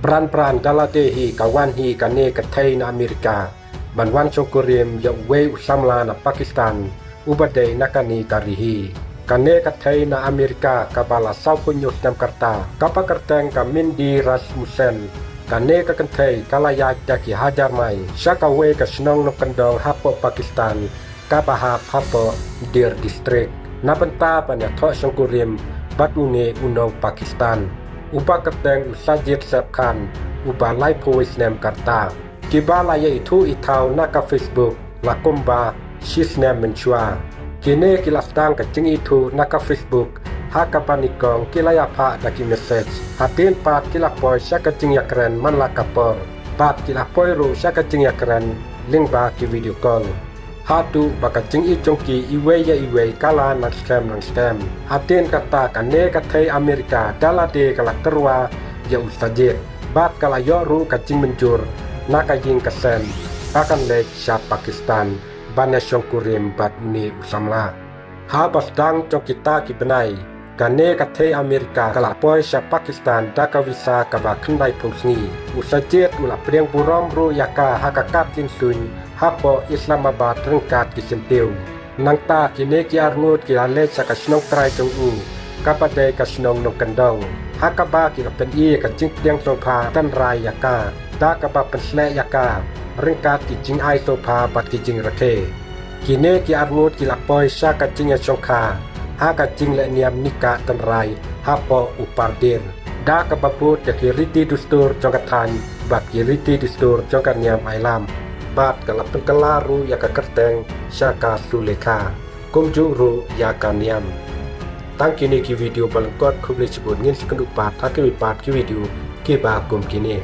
Peran-peran dalatehi kawanhi kane kathai na Amerika banwan songkurim ya we usamla na Pakistan ubadai nakani karihi kane kathai na Amerika kabala saupunyus namkarta kapakarteng kamindi Rasmussen kane kakanthai kalaya jaki hajar mai syakawe kasnong nokandong hapo Pakistan kabahap hapo dir distrik nabenta panya thok songkurim batune unong Pakistan uba kateng usajit sepkan uba lai puis nem karta kiba laya itu itau naka Facebook lakumba sisnem menchua kini kilastang kacing itu naka Facebook haka panikong kilaya pa daki message hatin pat kilapoi syakacing yakren man lakapor pat kilapoi ru syakacing yakren link ba ki video call hatu bakacing icongki iwe ya iwe kala nang scam hatin kata kane kathai Amerika dalade kalak terwa ya ustajit bat kala yoru kacing menjur naka ying kasen akan lek sya Pakistan bana syongkurim bat ni usamla ha basdang cong kita ki benai kane kathai Amerika kalak poi sya Pakistan daka visa kaba khandai pungsni usajit ula priang burom ru yaka hakakat linsun hapo Islamabad rengkat kisentiu nangta kini ki arngut ki ale sa kasnong trai tung kapade kasnong nong kendong hakaba ki pen i ka jing tiang sopa tan rai yaka da kaba pensle yaka rengkat ki jing ai sopa bat ki jing rake kini ki arngut ki lapoi sa ka jing songkha ha ka jing le niam nika tan rai hapo upardir da kaba put ya ki riti dustur jongkatan bat ki riti dustur jongkan niam ailam bat kalap kelaru ya ka kerteng syaka suleka kumjuru ya kaniam tang kini ki video balengkot kubli sebut ngin sekendupat hakil pat ki video ki ba kum kini